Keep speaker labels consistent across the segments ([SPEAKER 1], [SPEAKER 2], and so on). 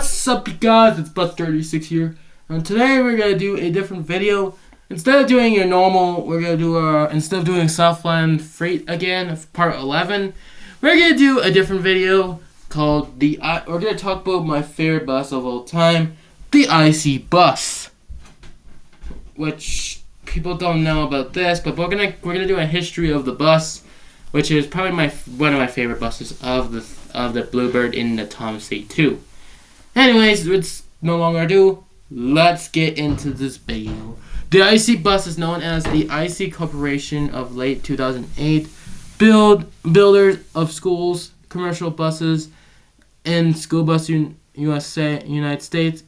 [SPEAKER 1] What's up, you guys? It's Bus36 here, and today we're gonna do a different video. Instead of doing your normal, we're gonna do instead of doing Southland Freight again, part 11, we're gonna do a different video called we're gonna talk about my favorite bus of all time, the IC bus. Which people don't know about this, but we're gonna do a history of the bus, which is probably one of my favorite buses of the Bluebird in the Thomas C2. Anyways, with no longer ado, let's get into this video. The IC bus is known as the IC Corporation of late 2008, builders of schools, commercial buses, and school bus United States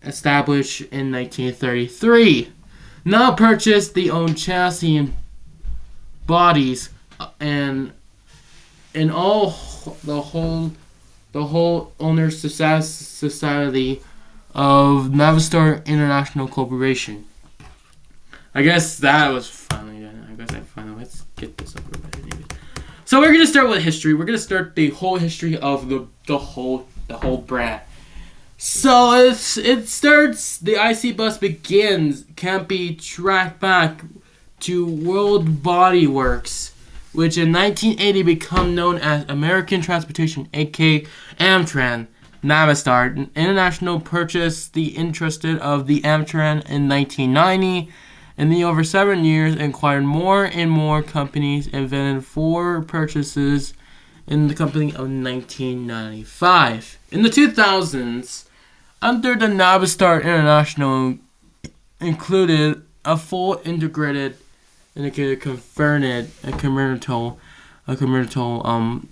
[SPEAKER 1] established in 1933. Now purchased the own chassis and bodies and all the whole owners society of Navistar International Corporation. I guess that was finally done. Let's get this over with. So we're gonna start with history. We're gonna start the whole history of the whole brand. So it starts. The IC bus can't be tracked back to World Body Works, which in 1980 become known as American Transportation, aka Amtran. Navistar International purchased the interest of the Amtran in 1990, and the over 7 years acquired more and more companies and vetted 4 purchases in the company of 1995. In the 2000s, under the Navistar International included a full integrated converted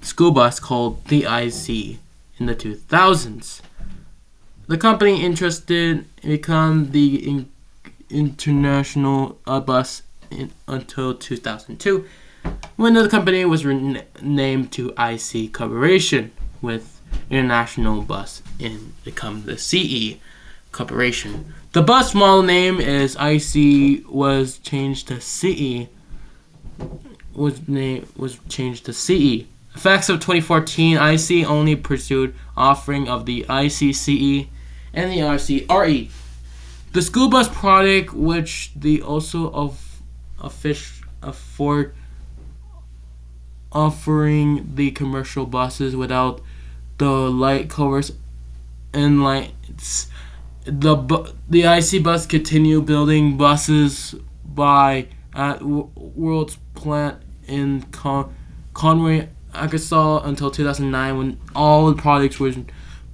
[SPEAKER 1] school bus called the IC in the 2000s. The company interested in become the international bus until 2002, when the company was renamed to IC Corporation, with International Bus and become the CE Corporation. The bus model name is IC was changed to CE. Was changed to CE. Effects of 2014, IC only pursued offering of the IC-CE and the RC-RE. The school bus product, which they also afford offering the commercial buses without the light covers and lights. The IC bus continue building buses at World's plant in Conway, Arkansas until 2009, when all the products were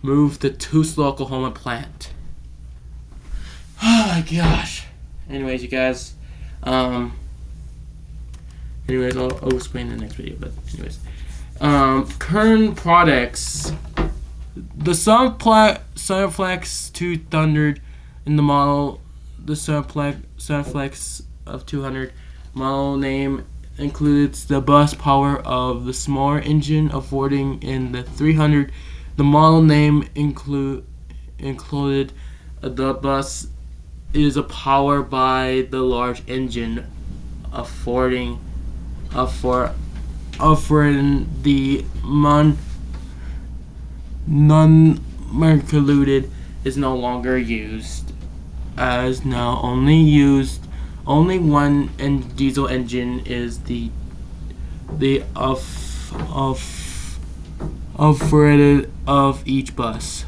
[SPEAKER 1] moved to Tulsa, Oklahoma plant. Oh my gosh. Anyways, you guys. I'll explain in the next video. But anyways, current products. The Sunflex 2 Thunder in the model, the Sunflex of 200 model name includes the bus power of the smaller engine affording in the 300. The model name included the bus is a power by the large engine offering the non-mercluted is no longer used, as now only one diesel engine is the operated of each bus.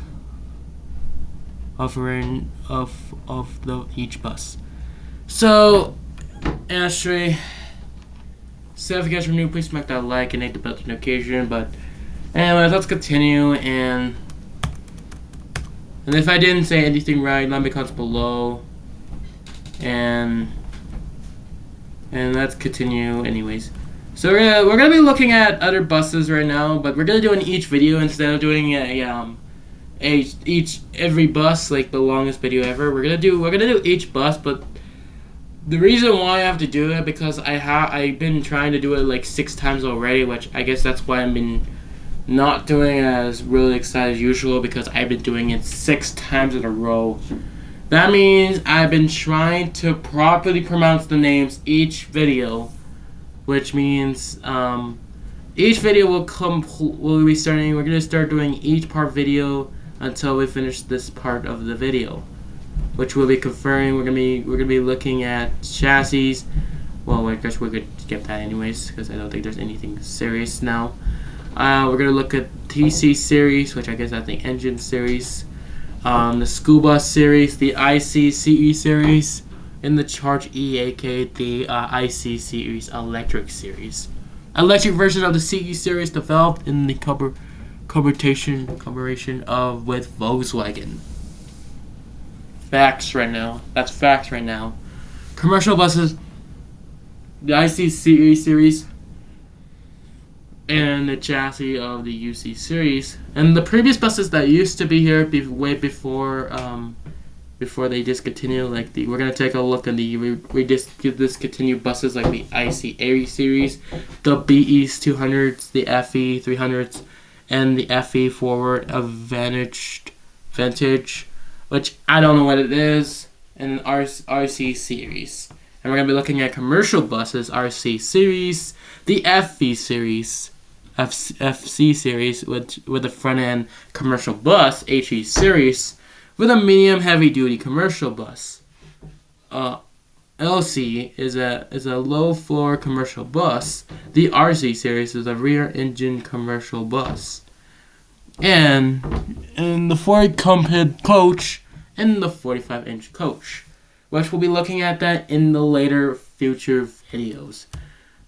[SPEAKER 1] Each bus. So, Ashtray. So if you guys are new, please smack that like and hit the bell notification. But anyways, let's continue, and if I didn't say anything right, let me comment below. And let's continue anyways. So we're gonna be looking at other buses right now, but we're gonna do in each video instead of doing every bus like the longest video ever. We're gonna do each bus, but the reason why I have to do it because I've been trying to do it like 6 times already, which I guess that's why I've been not doing as really excited as usual, because I've been doing it 6 times in a row. That means I've been trying to properly pronounce the names each video, which means Each video will be starting. We're gonna start doing each part video until we finish this part of the video, which we'll be conferring. We're gonna be looking at chassis. Well, I guess we could skip that anyways, because I don't think there's anything serious now. We're gonna look at TC series, which I guess that's the engine series, the school bus series, the IC series, and the Charge E, aka the IC series, electric series. Electric version of the CE series developed in the collaboration of with Volkswagen. Facts right now. That's facts right now. Commercial buses, the IC series, and the chassis of the UC series, and the previous buses that used to be here way before they discontinued. We're gonna take a look at the discontinued buses like the IC Airy series, the BE 200s, the FE 300s, and the FE Forward Vantage, which I don't know what it is, and RC series. And we're gonna be looking at commercial buses, RC series, the FE series, FC series with the front end commercial bus, HE series, with a medium heavy duty commercial bus. LC is a low floor commercial bus. The RC series is a rear engine commercial bus. And the 40 Cumpid coach and the 45-inch coach, which we'll be looking at that in the later future videos.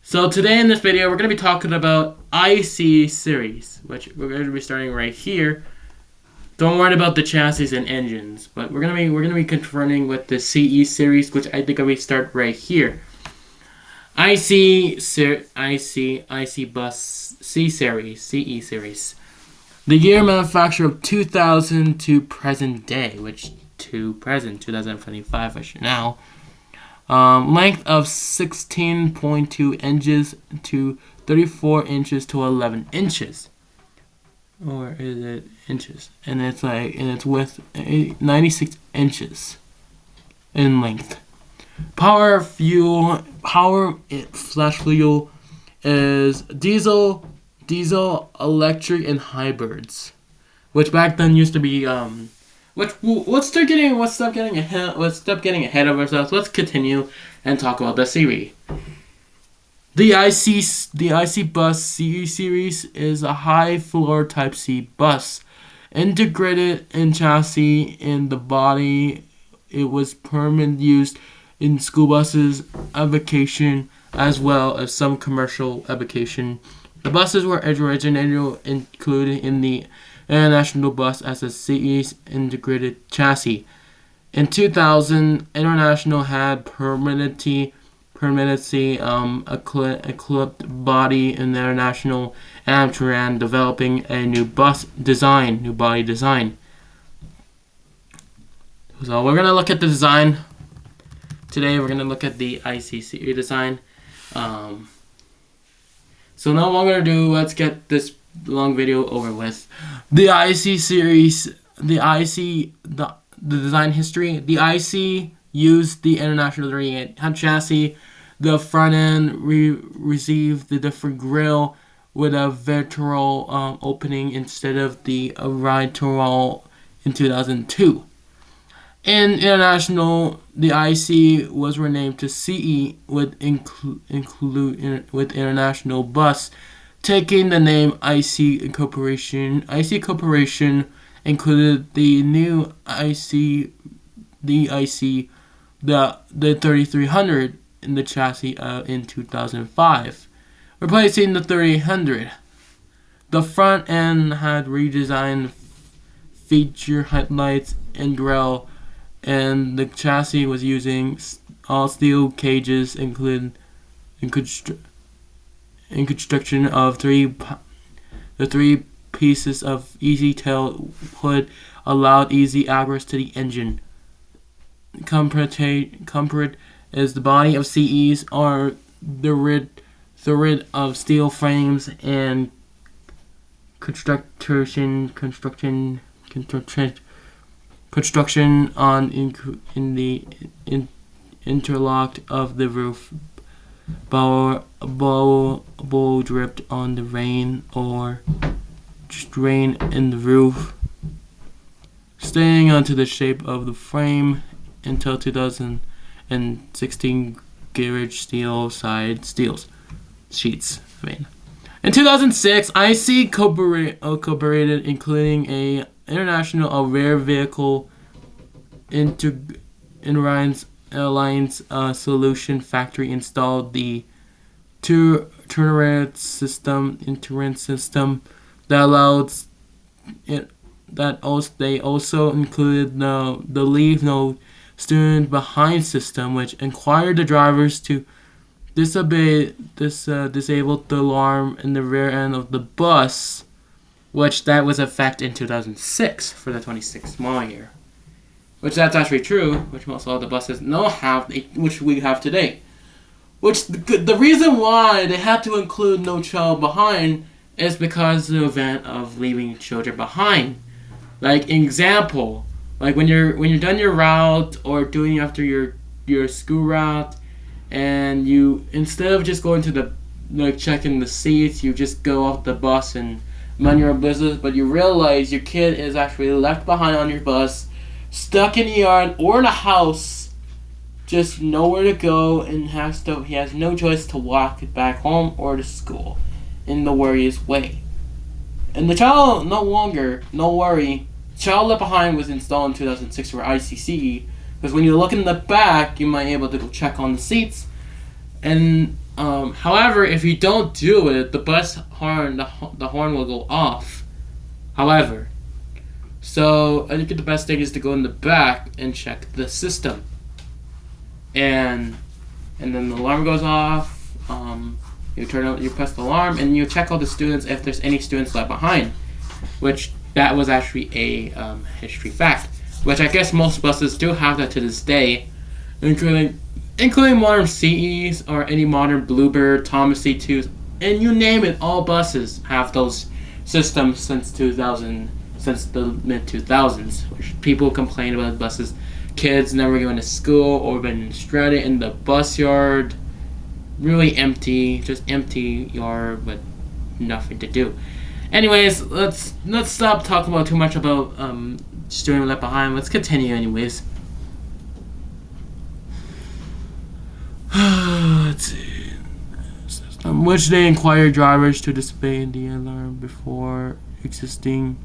[SPEAKER 1] So today in this video, we're going to be talking about IC series, which we're going to be starting right here. Don't worry about the chassis and engines, but we're gonna be confronting with the CE series, which I think we start right here. IC bus C series, CE series. The year manufacture of 2000 to present day, which to present 2025 actually now. Length of 16.2 inches to 34 inches to 11 inches. Or is it inches? And it's width 96 inches in length. Power fuel is diesel, electric, and hybrids, which back then used to be let's stop getting ahead of ourselves. Let's continue and talk about the series. The IC bus CE series is a high floor Type C bus, integrated in chassis and the body. It was permanent used in school buses, avocation, as well as some commercial avocation. The buses were originally included in the International bus as a CE integrated chassis. In 2000, International had permanency equipped body in International Amtran, developing a new body design. So we're gonna look at the design today. We're gonna look at the ICCE design. So now what I'm gonna do, let's get this long video over with. The IC series, the design history. The IC used the International 38 chassis. The front end received the different grille with a vertical opening instead of the horizontal in 2002. In International, the IC was renamed to CE with International Bus, taking the name IC Incorporation. IC Corporation included the new IC, the 3300 in the chassis in 2005, replacing the 3800. The front end had redesigned feature headlights and grille, and the chassis was using all steel cages, including in construction of the three pieces of easy tail hood allowed easy access to the engine. Comfort is the body of CEs are the rid of steel frames and construction on in the interlocked of the roof bow dripped on the rain or just rain in the roof, staying onto the shape of the frame until 2016 garage steel side steels sheets. In 2006, IC Incorporated, including a international a rare vehicle Inrines Airlines solution factory, installed the turnaround system that allowed it. They also included the leave no student behind system, which required the drivers to disabled the alarm in the rear end of the bus, which that was effect in 2006 for the 26 model year. Which that's actually true, which most all the buses now have, which we have today. Which the reason why they had to include no child behind is because of the event of leaving children behind. Like example, like when you're done your route or doing after your school route, and you instead of just going to the checking the seats, you just go off the bus and mind your own business, but you realize your kid is actually left behind on your bus, stuck in the yard or in a house, just nowhere to go, and he has no choice to walk back home or to school in the worriest way. And the child no worry, child left behind was installed in 2006 for ICCE. Because when you look in the back, you might be able to go check on the seats. And however, if you don't do it, the bus horn, the horn will go off. However, so I think the best thing is to go in the back and check the system. And then the alarm goes off. You press the alarm and you check all the students if there's any students left behind, which that was actually a history fact. Which I guess most buses do have that to this day, including modern CEs or any modern Bluebird, Thomas C2s, and you name it. All buses have those systems since the mid 2000s. Which people complain about buses, kids never going to school or been stranded in the bus yard, really empty, just empty yard with nothing to do. Anyways, let's stop talking about too much about student left behind. Let's continue anyways. Let's see. Which they require drivers to display the alarm before exiting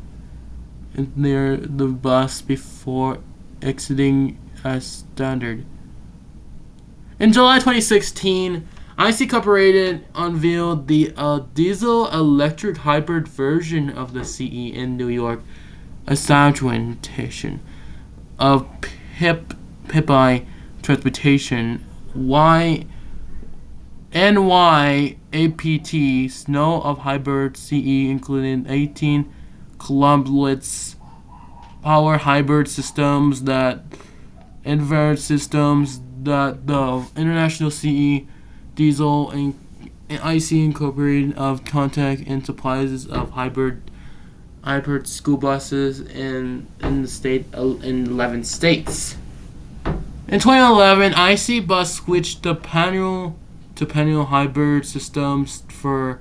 [SPEAKER 1] the bus before exiting as standard. In July 2016, IC Corporated unveiled the diesel-electric hybrid version of the CE in New York, a segmentation of PIPI transportation. NYAPT snow of hybrid CE, including 18 kilovolts power hybrid systems that inverter systems that the International CE Diesel and IC Incorporated of contact and supplies of hybrid school buses in the state in 11 states. In 2011, IC Bus switched to panel hybrid systems for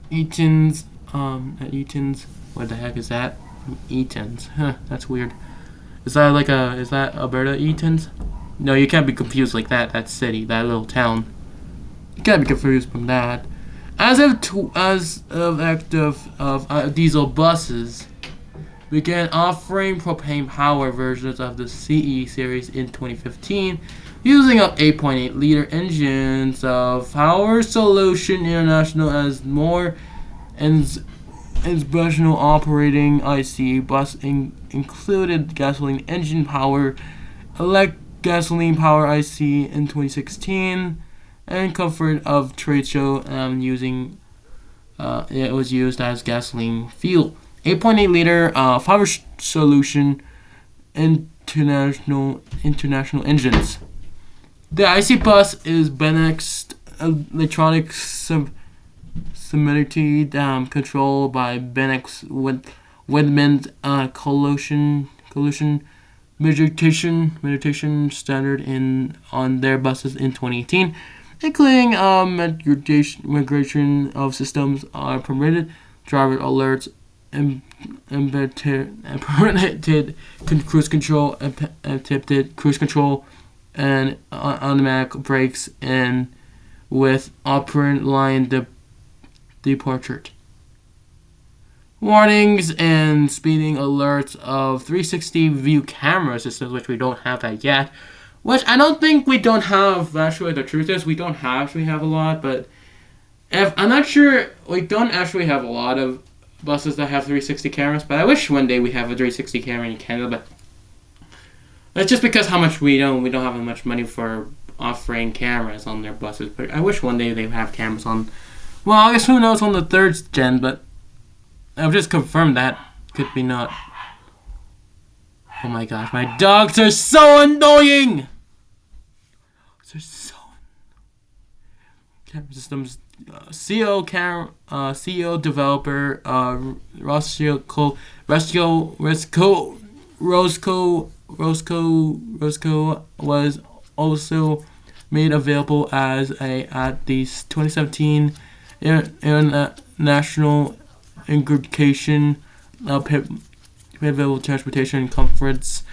[SPEAKER 1] Eaton's. At Eaton's, what the heck is that? Eaton's, that's weird. Is that Alberta Eaton's? No, you can't be confused like that. That city, that little town. You can't be confused from that. As of active diesel buses began offering propane-powered versions of the CE series in 2015, using up 8.8-liter engines of Power Solution International as more inspirational operating ICE bus included gasoline engine power, gasoline power IC in 2016, and comfort of trade show using it was used as gasoline fuel. 8.8-liter Power Solution international engines. The IC bus is BENX electronic similarity controlled by BENX with Wedmont collision mitigation standard on their buses in 2018. including migration of systems are permitted, driver alerts, permitted cruise control, attempted cruise control, and automatic brakes, and with operant line departure. Warnings and speeding alerts of 360 view camera systems, which we don't have that yet. Which I don't think we don't have. Actually, the truth is we don't actually have a lot, but I'm not sure we don't actually have a lot of buses that have 360 cameras. But I wish one day we have a 360 camera in Canada. But it's just because how much we don't have much money for offering cameras on their buses. But I wish one day they have cameras on. Well, I guess who knows on the third gen, but I've just confirmed that could be not. Oh my gosh, my dogs are so annoying. They're so camera systems. CEO developer Roscoe was also made available as at the 2017 International Integration Pivotal Transportation Conference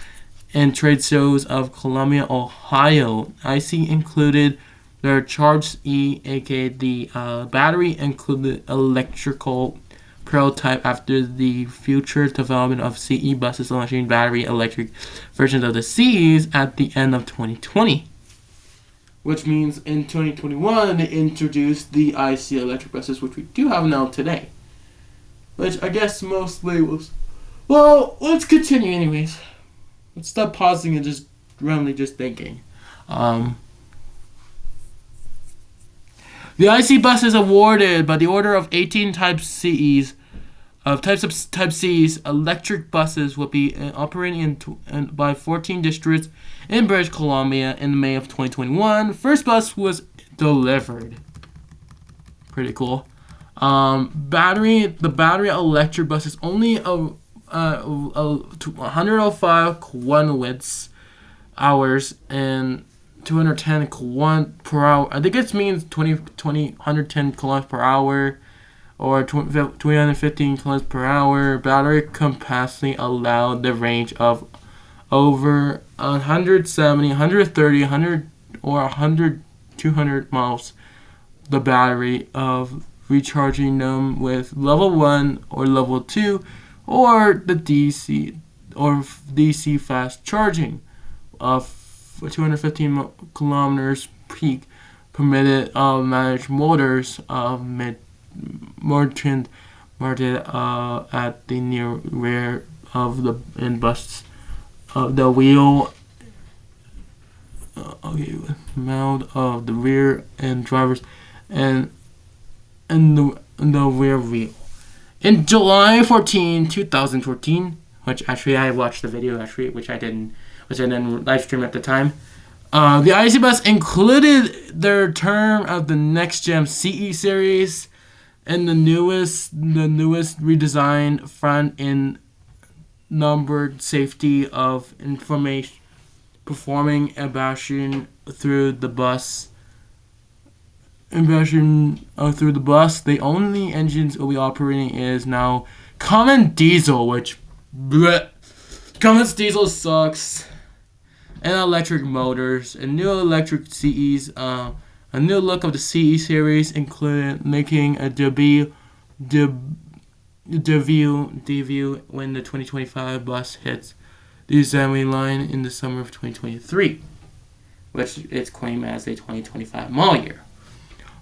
[SPEAKER 1] and trade shows of Columbia, Ohio. IC included their Charge E, aka the battery included electrical prototype after the future development of CE buses launching battery electric versions of the CEs at the end of 2020. Which means in 2021 they introduced the IC electric buses, which we do have now today. Which I guess mostly was. Well, let's continue anyways. Let's stop pausing and just randomly just thinking. The IC bus is awarded by the order of 18 type Cs. Types of type Cs, electric buses will be operating by 14 districts in British Columbia in May of 2021. First bus was delivered. Pretty cool. The battery electric bus is only 105 kWh and 210 kW per hour. I think it means 110 kW per hour or 215 kW per hour. Battery capacity allowed the range of over 170, 130, 100 or 100, 200 miles. The battery of recharging them with level 1 or level 2 or the DC fast charging of 215 kilometers peak permitted managed motors mounted at the near rear of the busts of the wheel mount of the rear and drivers and the rear wheel. In July 14, 2014, which actually I watched the video which I didn't live stream at the time. The IC bus included their term of the next gen CE series and the newest redesigned front end numbered safety of information performing abasion through the bus. The only engines will be operating is now Cummins diesel, which Cummins diesel sucks, and electric motors, and new electric CEs. A new look of the CE series, including making a debut when the 2025 bus hits the assembly line in the summer of 2023, which is claimed as a 2025 model year.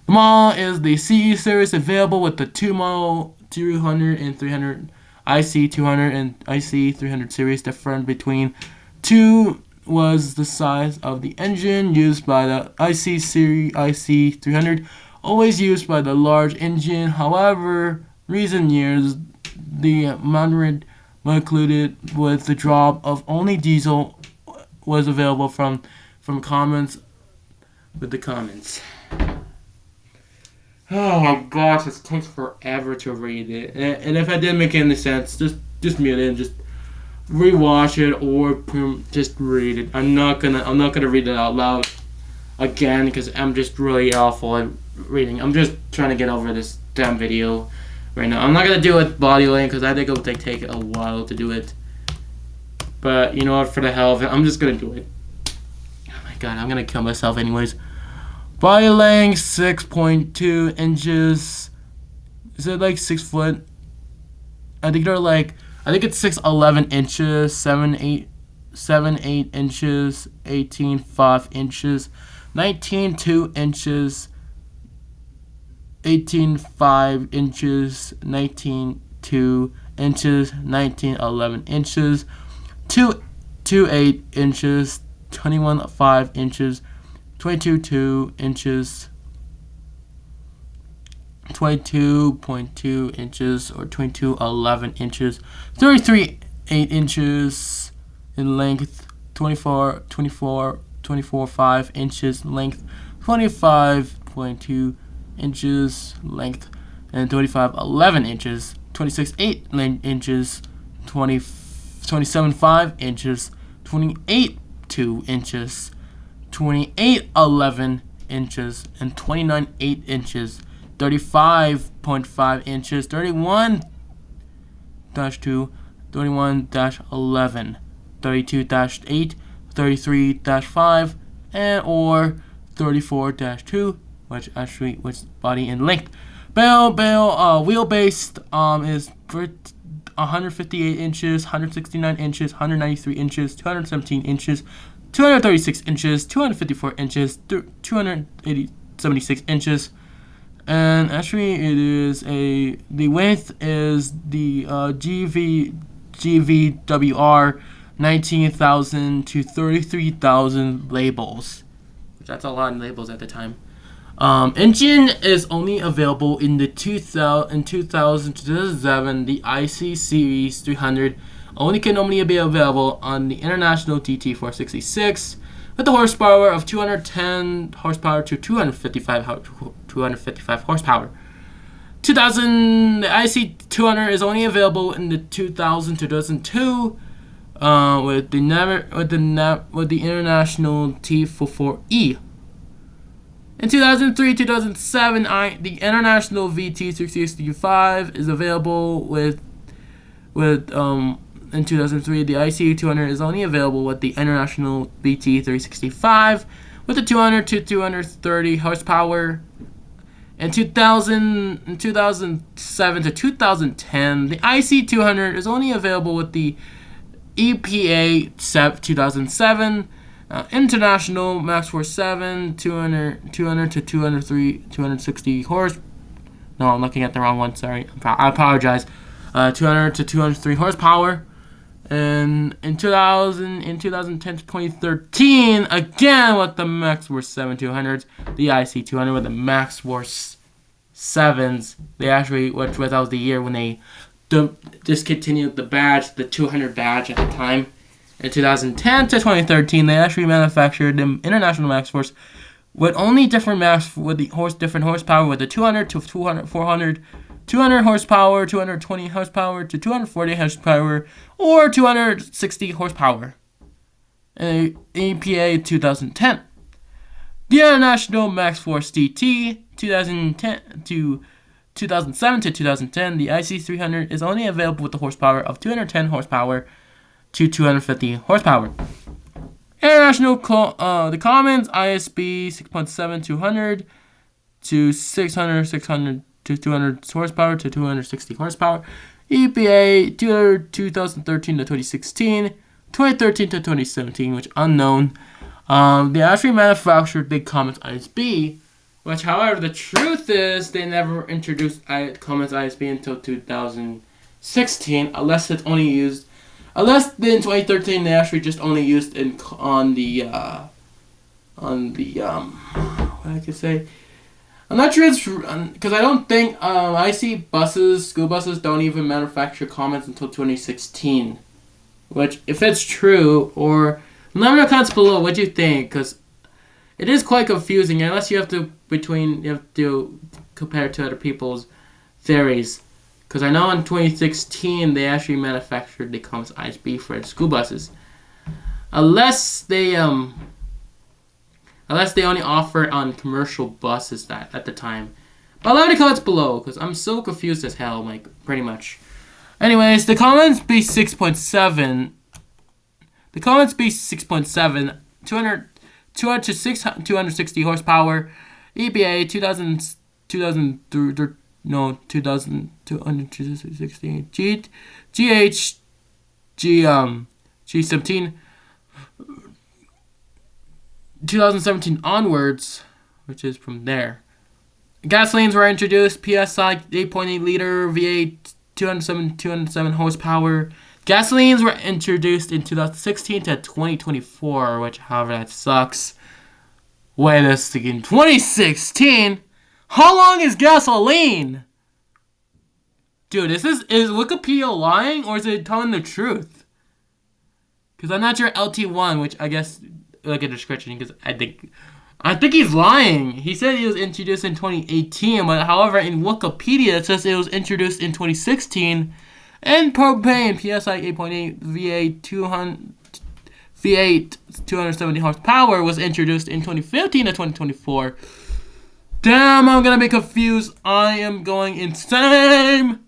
[SPEAKER 1] The model is the CE series available with the 2 model 200 and 300 IC 200 and IC 300 series. Different between two was the size of the engine used by the IC series IC 300, always used by the large engine. However, recent years the mounted included with the drop of only diesel was available from Cummins with the Cummins. Oh my gosh, it takes forever to read it. And if I didn't make any sense, just mute it and just rewatch it or just read it. I'm not gonna read it out loud. again because I'm just really awful at reading. I'm just trying to get over this damn video right now. I'm not gonna do it body lane because I think it will take a while to do it. But you know what? For the hell of it, I'm just gonna do it. Oh my god, I'm gonna kill myself anyways. Body length 6.2 inches. Is it like 6 foot? I think it's 6'11" inches, 7'8" inches, 18'5" inches, 19'2" inches, 18'5" inches, 19'2" inches, 19'11" inches, 2'8" inches, 21'5" inches, 22'2" inches, 22.2 inches or 22'11" inches, 33'8" inches in length, 24'5" inches length, 25.2 inches length, and 25'11" inches, 26'8" inches, 27'5" inches, 28'2" inches, 28'11" inches, and 29'8" inches, 35.5 inches, 31-2, 31-11, 32-8, 33-5, and or 34-2, which body and length. Wheelbase is 158 inches, 169 inches, 193 inches, 217 inches, 236 inches, 254 inches, 276 inches. And actually, the width is the GVWR 19,000 to 33,000 labels. That's a lot of labels at the time. Engine is only available in the 2000 to 2007. The IC Series 300 can only be available on the International TT466 with the horsepower of 210 horsepower to 255 horsepower. The IC 200 is only available in the 2000 to 2002 with the International T44E. In 2003-2007, the International VT665 is available in 2003, the IC 200 is only available with the International BT365 with the 200 to 230 horsepower. In 2007 to 2010, the IC 200 is only available with the EPA 2007, International Max Force 7, 200 to 203, 260 horse. No, I'm looking at the wrong one. Sorry, I apologize. 200 to 203 horsepower. And in 2010 to 2013, again with the Max Force 7 200s, the IC 200 with the Max Force 7s. They actually, that was the year when they discontinued the badge, the 200 badge at the time. In 2010 to 2013, they actually manufactured the International Max Force with only different different horsepower with the 200 to 400. 200 horsepower, 220 horsepower to 240 horsepower, or 260 horsepower. EPA 2010. The International Max Force TT 2007 to 2010. The IC300 is only available with the horsepower of 210 horsepower to 250 horsepower. International the Commons ISB 6.7 200 to 600 to 200 horsepower to 260 horsepower. EPA 2013 to 2016, 2013 to 2017, which unknown. They actually manufactured the Commons ISB, which, however, the truth is they never introduced Commons ISB until 2016, unless in 2013 they actually just only used on the what I could say. I'm not sure it's because I don't think I see school buses don't even manufacture Commons until 2016. Which, if it's true, or let me know in the comments below what you think, because it is quite confusing unless you have to compare it to other people's theories. Because I know in 2016 they actually manufactured the Commons ISB for school buses, unless Unless they only offer on commercial buses that at the time. But let me know comments below, because I'm so confused as hell, like, pretty much. Anyways, the Collins B6.7. The Collins B6.7, 260 horsepower, EPA 2,260, G17, 2017 onwards, which is from there. Gasolines were introduced, PSI 8.8 liter, V8 207 horsepower. Gasolines were introduced in 2016 to 2024, which, however, that sucks. Wait a second, 2016? How long is gasoline? Dude, is Wikipedia lying, or is it telling the truth? Because I'm not sure LT1, which I guess, like a description, because I think he's lying. He said it was introduced in 2018, but however, in Wikipedia, it says it was introduced in 2016. And propane, PSI 8.8, V8 270 horsepower was introduced in 2015 to 2024. Damn, I'm gonna be confused. I am going insane.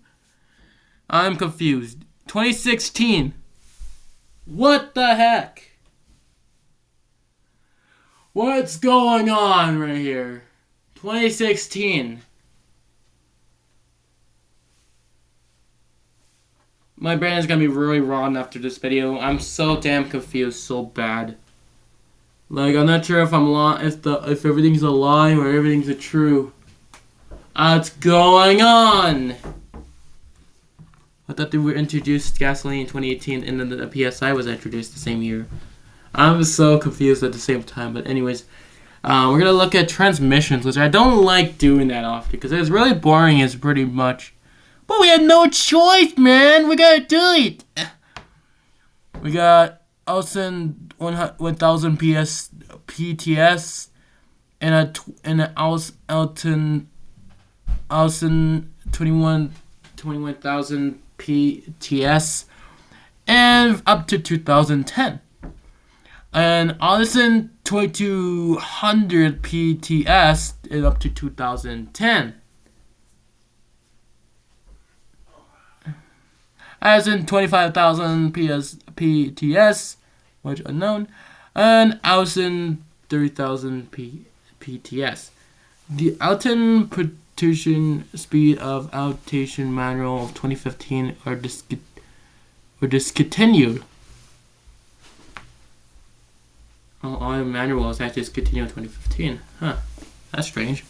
[SPEAKER 1] I'm confused. 2016. What the heck? What's going on right here? 2016. My brain is gonna be really rotten after this video. I'm so damn confused, so bad. Like, I'm not sure if if everything's a lie or everything's a true. What's going on? I thought they were introduced gasoline in 2018, and then the PSI was introduced the same year. I'm so confused at the same time. But anyways, we're gonna look at transmissions, which I don't like doing that often because it's really boring. It's pretty much. But we had no choice, man. We gotta do it. We got Elson 1000 PTS and an Elton 21,000 PTS and up to 2010. And Allison 2200 PTS is up to 2010. As in 25,000 PTS, which unknown, and Allison 30,000 PTS. The Alton production speed of Altation manual of 2015 are discontinued. All manual is actually discontinued in 2015. Huh, that's strange.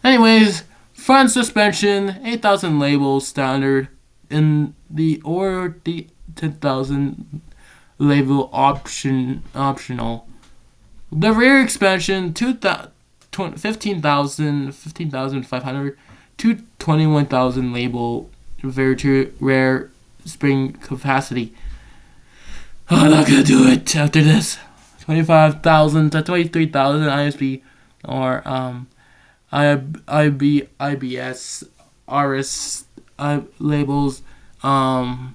[SPEAKER 1] Anyways, front suspension, 8,000 labels standard. In the 10,000 label optional. The rear expansion 15,500 to 21,000 label very rare spring capacity. I'm not gonna do it after this. 25,000 to 23,000 ISB or IBS RS labels of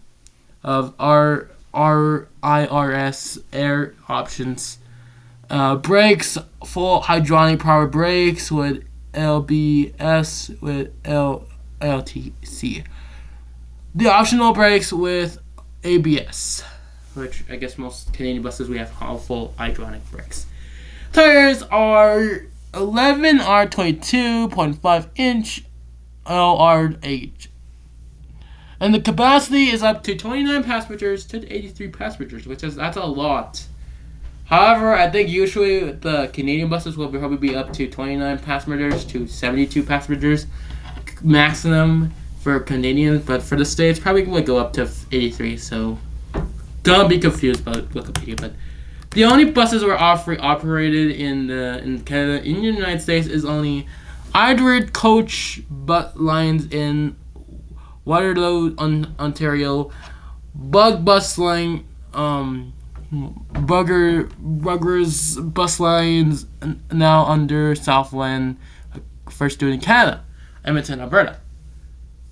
[SPEAKER 1] IRS air options. Brakes, full hydraulic power brakes with LBS with LTC. The optional brakes with ABS, which I guess most Canadian buses we have full hydraulic brakes. Tires are 11 R22.5 inch LR8. And the capacity is up to 29 passengers to 83 passengers, that's a lot. However, I think usually the Canadian buses will probably be up to 29 passengers to 72 passengers maximum for Canadians, but for the States probably would go up to 83. So don't be confused about Wikipedia. But the only buses we're operated in Canada, in the United States, is only Edward Coach lines in Waterloo, Ontario, Bug Bus Line, Buggers Bus Lines, now under Southland, first doing Canada, Edmonton, Alberta.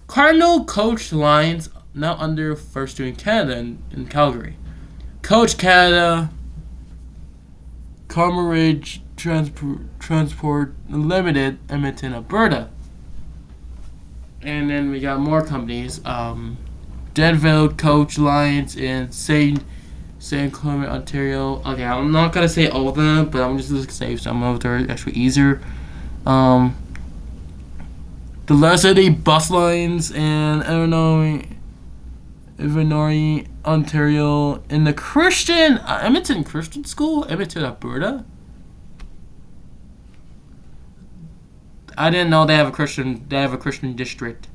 [SPEAKER 1] Cardinal Coach Lines, now under first doing Canada in Calgary. Coach Canada, Comeridge Transport Limited, Edmonton, Alberta. And then we got more companies. Denville Coach Lines in St. Clement, Ontario. Okay, I'm not gonna say all of them, but I'm just gonna say some of them are actually easier. The Leslie Bus Lines in Illinois, Ontario, in the Christian Edmonton Christian School, Edmonton, Alberta. I didn't know they have a Christian district.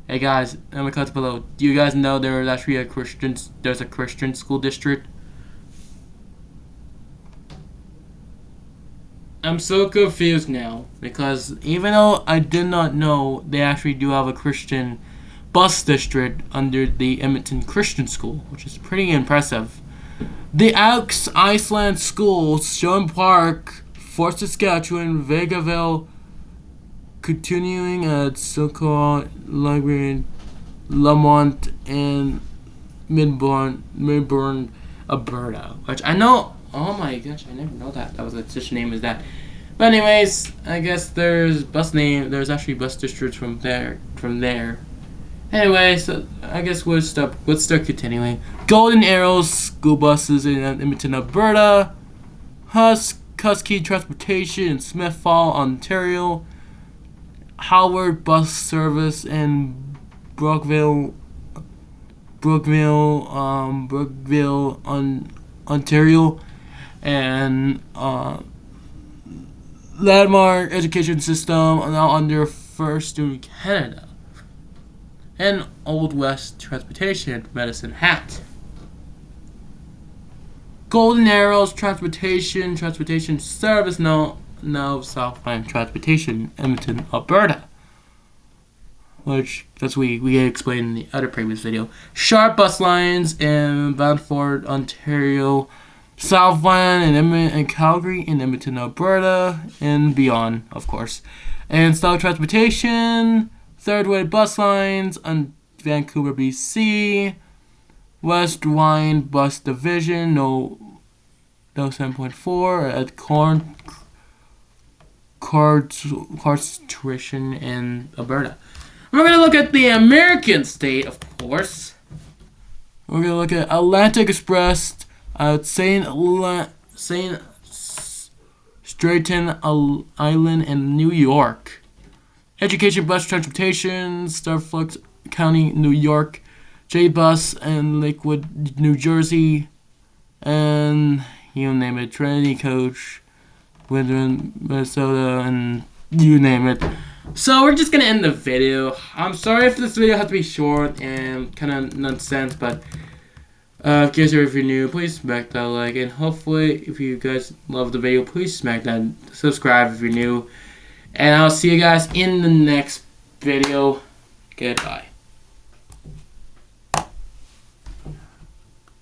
[SPEAKER 1] Hey guys, in the comments below, do you guys know there's actually a Christian school district? I'm so confused now because even though I did not know they actually do have a Christian bus district under the Edmonton Christian School, which is pretty impressive. The Elks Iceland Schools, Sherwood Park, Fort Saskatchewan, Vegaville, continuing at so-called Library, Lamont, and Midburn, Alberta. Which I know. Oh my gosh, I never know that was such a name as that. But anyways, I guess there's actually bus districts from there. Anyway, so I guess let's start continuing. Golden Arrows school buses in Edmonton, Alberta. Husky Transportation in Smithfall, Ontario. Howard Bus Service in Brookville, Ontario, and Landmark Education System now under First in Canada, and Old West Transportation, Medicine Hat. Golden Arrows Transportation Service now Southland Transportation, Edmonton, Alberta. Which that's we explained in the other previous video. Sharp Bus Lines in Brantford, Ontario, Southland and Calgary in Edmonton, Alberta, and beyond, of course. And Style Transportation, Third Way Bus Lines on Vancouver, BC. West Wine Bus Division, no 7.4 at Cards Tuition in Alberta. We're going to look at the American state, of course. We're going to look at Atlantic Express at St. Staten Island in New York. Education Bus Transportation, Starflux County, New York. J-Bus in Lakewood, New Jersey. And you name it. Trinity Coach, Winthrop, Minnesota, and you name it. So we're just gonna end the video. I'm sorry if this video has to be short and kind of nonsense, but if you're new, please smack that like, and hopefully if you guys love the video, please smack that subscribe if you're new, and I'll see you guys in the next video. Goodbye.